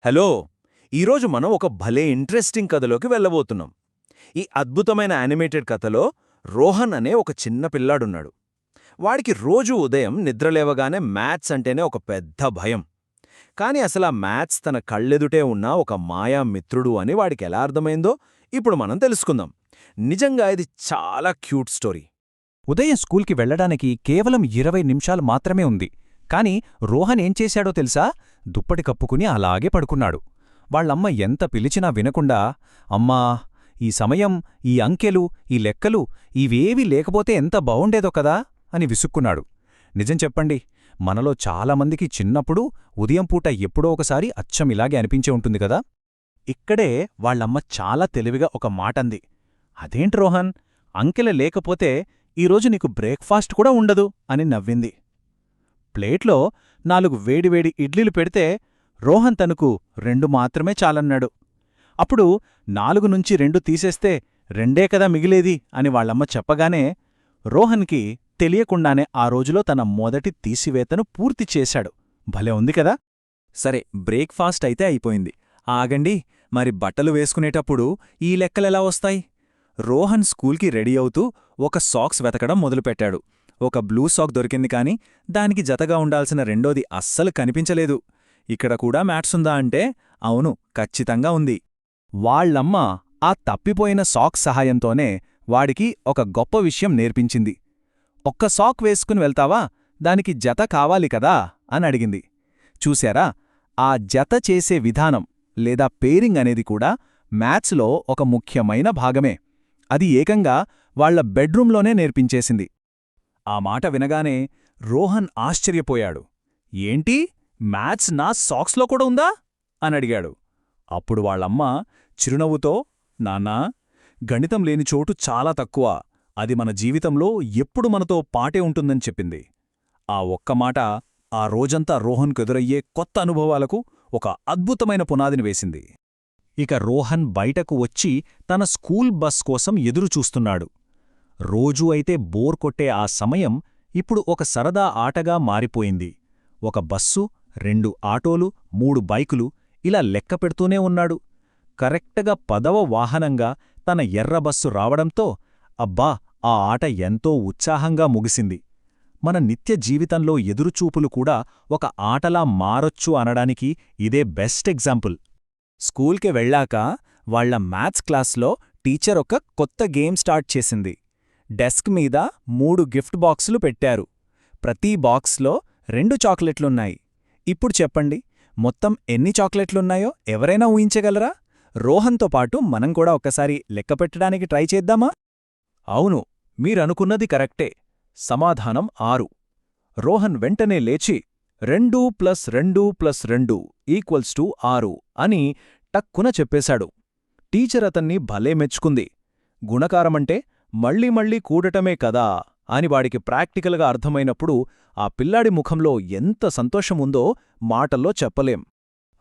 Hello! ఈరోజు మనం ఒక భలే ఇంట్రెస్టింగ్ కథలోకి వెళ్ళబోతున్నాం. ఈ అద్భుతమైన యానిమేటెడ్ కథలో రోహన్ అనే ఒక చిన్న పిల్లాడున్నాడు. వాడికి రోజూ ఉదయం నిద్రలేవగానే మ్యాథ్స్ అంటేనే ఒక పెద్ద భయం. కాని అసలా మ్యాథ్స్ తన కళ్ళెదుటే ఉన్న ఒక మాయా మిత్రుడు అని వాడికెలా అర్థమైందో ఇప్పుడు మనం తెలుసుకుందాం. నిజంగా ఇది చాలా క్యూట్ స్టోరీ. ఉదయం స్కూల్కి వెళ్లడానికి కేవలం 20 నిమిషాలు మాత్రమే ఉంది. కాని రోహన్ ఏం చేశాడో తెలుసా? దుప్పటి కప్పుకుని అలాగే పడుకున్నాడు. వాళ్ళమ్మ ఎంత పిలిచినా వినకుండా, అమ్మా, ఈ సమయం, ఈ అంకెలు, ఈ లెక్కలు ఇవేవీ లేకపోతే ఎంత బావుండేదో కదా అని విసుక్కున్నాడు. నిజం చెప్పండి, మనలో చాలామందికి చిన్నప్పుడు ఉదయం పూట ఎప్పుడో ఒకసారి అచ్చం ఇలాగే అనిపించే ఉంటుంది కదా. ఇక్కడే వాళ్ళమ్మ చాలా తెలివిగా ఒక మాటంది. అదేంటి రోహన్, అంకెల లేకపోతే ఈరోజు నీకు బ్రేక్ఫాస్ట్ కూడా ఉండదు అని నవ్వింది. ప్లేట్లో 4 వేడివేడి ఇడ్లీలు పెడితే రోహన్ తనకు 2 మాత్రమే చాలన్నాడు. అప్పుడు 4 నుంచి 2 తీసేస్తే 2 కదా మిగిలేది అని వాళ్ళమ్మ చెప్పగానే రోహన్కి తెలియకుండానే ఆ రోజులో తన మొదటి తీసివేతను పూర్తి చేశాడు. భలే ఉంది కదా. సరే, బ్రేక్ఫాస్ట్ అయితే అయిపోయింది. ఆగండి, మరి బట్టలు వేసుకునేటప్పుడు ఈ లెక్కలెలా వస్తాయి? రోహన్ స్కూల్కి రెడీ అవుతూ ఒక సాక్స్ వెతకడం మొదలుపెట్టాడు. ఒక బ్లూ సాక్ దొరికింది, కాని దానికి జతగా ఉండాల్సిన రెండోది అస్సలు కనిపించలేదు. ఇక్కడ కూడా మ్యాథ్సుందా అంటే అవును, ఖచ్చితంగా ఉంది. వాళ్ళమ్మ ఆ తప్పిపోయిన సాక్స్ సహాయంతోనే వాడికి ఒక గొప్ప విషయం నేర్పించింది. ఒక్క సాక్ వేసుకుని వెళ్తావా, దానికి జత కావాలి కదా అని అడిగింది. చూశారా, ఆ జత చేసే విధానం లేదా పేరింగ్ అనేది కూడా మ్యాథ్స్లో ఒక ముఖ్యమైన భాగమే. అది ఏకంగా వాళ్ల బెడ్రూంలోనే నేర్పించేసింది. ఆ మాట వినగానే రోహన్ ఆశ్చర్యపోయాడు. ఏంటి, మ్యాథ్స్ నా సాక్స్లో కూడా ఉందా అనడిగాడు. అప్పుడు వాళ్ళమ్మ చిరునవ్వుతో, నాన్నా, గణితం లేని చోటు చాలా తక్కువ, అది మన జీవితంలో ఎప్పుడు మనతో పాటే ఉంటుందని చెప్పింది. ఆ ఒక్క మాట ఆ రోజంతా రోహన్కు ఎదురయ్యే కొత్త అనుభవాలకు ఒక అద్భుతమైన పునాదిని వేసింది. ఇక రోహన్ బయటకు వచ్చి తన స్కూల్ బస్ కోసం ఎదురుచూస్తున్నాడు. రోజూ అయితే బోర్ కొట్టే ఆ సమయం ఇప్పుడు ఒక సరదా ఆటగా మారిపోయింది. ఒక బస్సు, 2 ఆటోలు, 3 బైకులు ఇలా లెక్క పెడుతూనే ఉన్నాడు. కరెక్ట్గా 10వ వాహనంగా తన ఎర్ర బస్సు రావడంతో అబ్బా, ఆ ఆట ఎంతో ఉత్సాహంగా ముగిసింది. మన నిత్య జీవితంలో ఎదురుచూపులు కూడా ఒక ఆటలా మారొచ్చు అనడానికి ఇదే బెస్ట్ ఎగ్జాంపుల్. స్కూల్కి వెళ్ళాక వాళ్ల మ్యాథ్స్ క్లాస్లో టీచర్ ఒక కొత్త గేమ్ స్టార్ట్ చేసింది. డెస్క్ మీద 3 గిఫ్ట్ బాక్సులు పెట్టారు. ప్రతి బాక్స్లో 2 చాక్లెట్లున్నాయి. ఇప్పుడు చెప్పండి, మొత్తం ఎన్ని చాక్లెట్లున్నాయో ఎవరైనా ఊహించగలరా? రోహన్తో పాటు మనం కూడా ఒకసారి లెక్కపెట్టడానికి ట్రై చేద్దామా? అవును, మీరనుకున్నది కరెక్టే. సమాధానం 6. రోహన్ వెంటనే లేచి 2 + 2 + 2 = 6 అని టక్కున చెప్పేశాడు. టీచర్ అతన్ని భలే మెచ్చుకుంది. గుణకారమంటే మళ్ళీ మళ్ళీ కూడటమే కదా అని వాడికి ప్రాక్టికల్గా అర్థమైనప్పుడు ఆ పిల్లాడి ముఖంలో ఎంత సంతోషముందో మాటల్లో చెప్పలేం.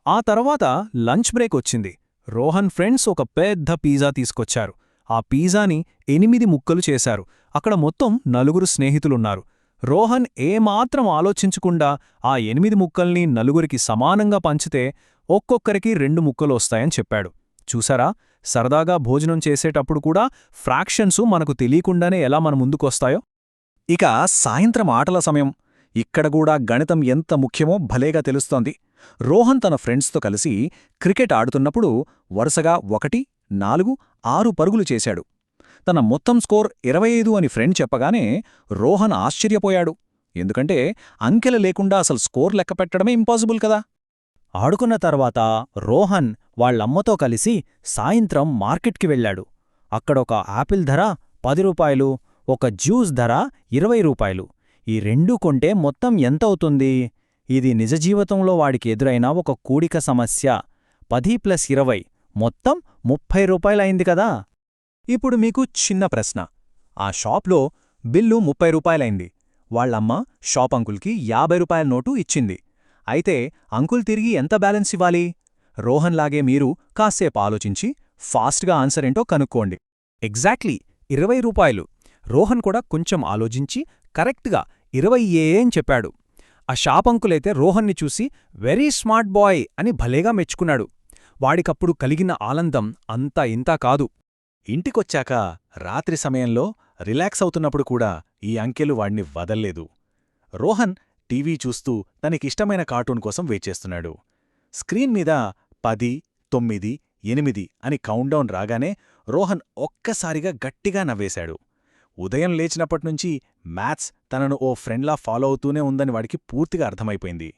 ఆ తర్వాత లంచ్ బ్రేక్ వచ్చింది. రోహన్ ఫ్రెండ్స్ ఒక పెద్ద పిజ్జా తీసుకొచ్చారు. ఆ పిజ్జాని 8 ముక్కలు చేశారు. అక్కడ మొత్తం 4 స్నేహితులున్నారు. రోహన్ ఏమాత్రం ఆలోచించకుండా ఆ 8 ముక్కల్ని 4కి సమానంగా పంచితే ఒక్కొక్కరికి 2 ముక్కలు వస్తాయని చెప్పాడు. చూసారా, సరదాగా భోజనం చేసేటప్పుడు కూడా ఫ్రాక్షన్సు మనకు తెలియకుండానే ఎలా మన ముందుకొస్తాయో. ఇక సాయంత్రం ఆటల సమయం. ఇక్కడ కూడా గణితం ఎంత ముఖ్యమో భలేగా తెలుస్తోంది. రోహన్ తన ఫ్రెండ్స్తో కలిసి క్రికెట్ ఆడుతున్నప్పుడు వరుసగా 1, 4, 6 పరుగులు చేశాడు. తన మొత్తం స్కోర్ 25 అని ఫ్రెండ్ చెప్పగానే రోహన్ ఆశ్చర్యపోయాడు. ఎందుకంటే అంకెల లేకుండా అసలు స్కోర్ లెక్కపెట్టడమే ఇంపాసిబుల్ కదా. ఆడుకున్న తర్వాత రోహన్ వాళ్ళమ్మతో కలిసి సాయంత్రం మార్కెట్కి వెళ్లాడు. అక్కడొక ఆపిల్ ధర 10 రూపాయలు, ఒక జ్యూస్ ధర 20 రూపాయలు. ఈ 2 కొంటే మొత్తం ఎంతవుతుంది? ఇది నిజ జీవితంలో వాడికి ఎదురైన ఒక కూడిక సమస్య. 10 + 20 మొత్తం 30 రూపాయలైంది కదా. ఇప్పుడు మీకు చిన్న ప్రశ్న. ఆ షాప్లో బిల్లు 30 రూపాయలైంది. వాళ్ళమ్మ షాప్ అంకుల్కి 50 రూపాయల నోటు ఇచ్చింది. అయితే అంకుల్ తిరిగి ఎంత బ్యాలెన్స్ ఇవ్వాలి? రోహన్లాగే మీరు కాసేపు ఆలోచించి ఫాస్ట్గా ఆన్సర్ ఏంటో కనుక్కోండి. ఎగ్జాక్ట్లీ 20 రూపాయలు. రోహన్ కూడా కొంచెం ఆలోచించి కరెక్ట్గా 20 అని చెప్పాడు. ఆ షాపంకులైతే రోహన్ని చూసి వెరీ స్మార్ట్ బాయ్ అని భలేగా మెచ్చుకున్నాడు. వాడికప్పుడు కలిగిన ఆనందం అంతా ఇంతా కాదు. ఇంటికొచ్చాక రాత్రి సమయంలో రిలాక్స్ అవుతున్నప్పుడు కూడా ఈ అంకెలు వాణ్ణి వదల్లేదు. రోహన్ టీవీ చూస్తూ తనకిష్టమైన కార్టూన్ కోసం వేచేస్తున్నాడు. స్క్రీన్ మీద 10, 9, 8 అని కౌంట్డౌన్ రాగానే రోహన్ ఒక్కసారిగా గట్టిగా నవ్వేశాడు. ఉదయం లేచినప్పట్నుంచి మ్యాథ్స్ తనను ఓ ఫ్రెండ్లా ఫాలో అవుతూనే ఉందని వాడికి పూర్తిగా అర్థమైపోయింది.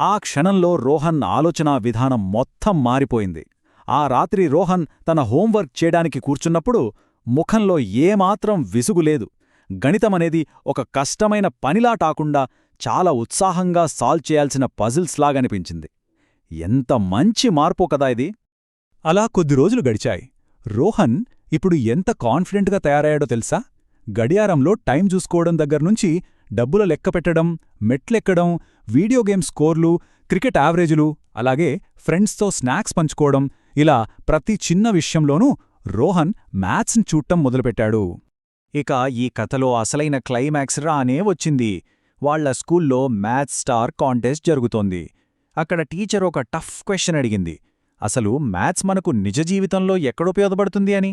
ఆ క్షణంలో రోహన్ ఆలోచనా విధానం మొత్తం మారిపోయింది. ఆ రాత్రి రోహన్ తన హోంవర్క్ చేయడానికి కూర్చున్నప్పుడు ముఖంలో ఏమాత్రం విసుగులేదు. గణితమనేది ఒక కష్టమైన పనిలా కాకుండా చాలా ఉత్సాహంగా సాల్వ్ చేయాల్సిన పజిల్స్లాగనిపించింది. ఎంత మంచి మార్పో కదా ఇది! అలా కొద్ది రోజులు గడిచాయి. రోహన్ ఇప్పుడు ఎంత కాన్ఫిడెంట్గా తయారయ్యాడో తెలుసా? గడియారంలో టైం చూసుకోవడం దగ్గర్నుంచి డబ్బుల లెక్కపెట్టడం, మెట్లెక్కడం, వీడియో గేమ్ స్కోర్లు, క్రికెట్ యావరేజులు, అలాగే ఫ్రెండ్స్తో స్నాక్స్ పంచుకోవడం, ఇలా ప్రతి చిన్న విషయంలోనూ రోహన్ మ్యాథ్స్ని చూడటం మొదలుపెట్టాడు. ఇక ఈ కథలో అసలైన క్లైమాక్స్ రానే వచ్చింది. వాళ్ల స్కూల్లో మ్యాథ్స్ స్టార్ కాంటెస్ట్ జరుగుతోంది. అక్కడ టీచర్ ఒక టఫ్ క్వశ్చన్ అడిగింది. అసలు మ్యాథ్స్ మనకు నిజ జీవితంలో ఎక్కడుపయోగపడుతుంది అని.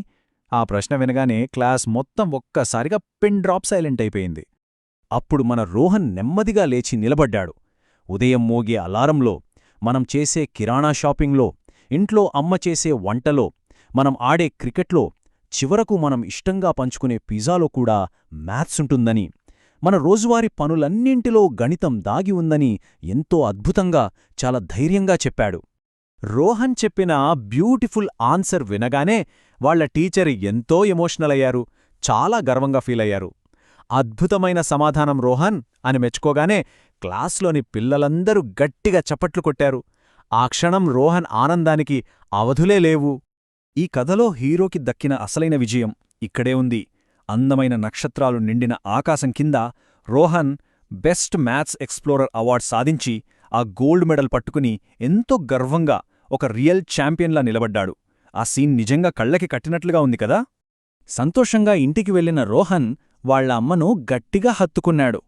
ఆ ప్రశ్న వినగానే క్లాస్ మొత్తం ఒక్కసారిగా పిన్ డ్రాప్ సైలెంట్ అయిపోయింది. అప్పుడు మన రోహన్ నెమ్మదిగా లేచి నిలబడ్డాడు. ఉదయం మోగే అలారంలో, మనం చేసే కిరాణా షాపింగ్లో, ఇంట్లో అమ్మ చేసే వంటలో, మనం ఆడే క్రికెట్లో, చివరకు మనం ఇష్టంగా పంచుకునే పిజ్జాలో కూడా మ్యాథ్స్ ఉంటుందని, మన రోజువారీ పనులన్నింటిలో గణితం దాగి ఉందని ఎంతో అద్భుతంగా, చాలా ధైర్యంగా చెప్పాడు. రోహన్ చెప్పిన బ్యూటిఫుల్ ఆన్సర్ వినగానే వాళ్ల టీచర్ ఎంతో ఎమోషనల్ అయ్యారు. చాలా గర్వంగా ఫీలయ్యారు. అద్భుతమైన సమాధానం రోహన్ అని మెచ్చుకోగానే క్లాస్లోని పిల్లలందరూ గట్టిగా చప్పట్లు కొట్టారు. ఆ క్షణం రోహన్ ఆనందానికి అవధులే లేవు. ఈ కథలో హీరోకి దక్కిన అసలైన విజయం ఇక్కడే ఉంది. అందమైన నక్షత్రాలు నిండిన ఆకాశం కింద Rohan best maths explorer award సాధించి ఆ గోల్డ్ మెడల్ పట్టుకుని ఎంతో గర్వంగా ఒక రియల్ ఛాంపియన్లా నిలబడ్డాడు. ఆ సీన్ నిజంగా కళ్ళకి కట్టినట్లుగా ఉంది కదా! సంతోషంగా ఇంటికి వెళ్లిన రోహన్ వాళ్ల అమ్మను గట్టిగా హత్తుకున్నాడు.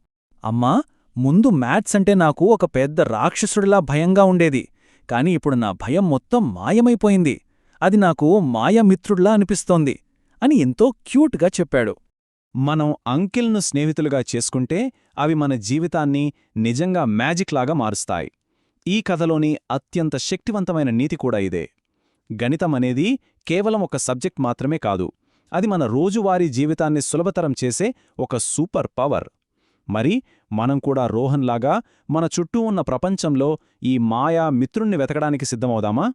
అమ్మా, ముందు మ్యాథ్స్ అంటే నాకు ఒక పెద్ద రాక్షసుడిలా భయంగా ఉండేది. కాని ఇప్పుడు నా భయం మొత్తం మాయమైపోయింది. అది నాకు మాయామిత్రుడ్లా అనిపిస్తోంది అని ఎంతో క్యూట్గా చెప్పాడు. మనం అంకిల్ను స్నేహితులుగా చేసుకుంటే అవి మన జీవితాన్ని నిజంగా మ్యాజిక్లాగా మారుస్తాయి. ఈ కథలోని అత్యంత శక్తివంతమైన నీతి కూడా ఇదే. గణితమనేది కేవలం ఒక సబ్జెక్ట్ మాత్రమే కాదు, అది మన రోజువారీ జీవితాన్ని సులభతరం చేసే ఒక సూపర్ పవర్. మరి మనం కూడా రోహన్లాగా మన చుట్టూ ఉన్న ప్రపంచంలో ఈ మాయా మిత్రుణ్ణి వెతకడానికి సిద్ధమవుదామా?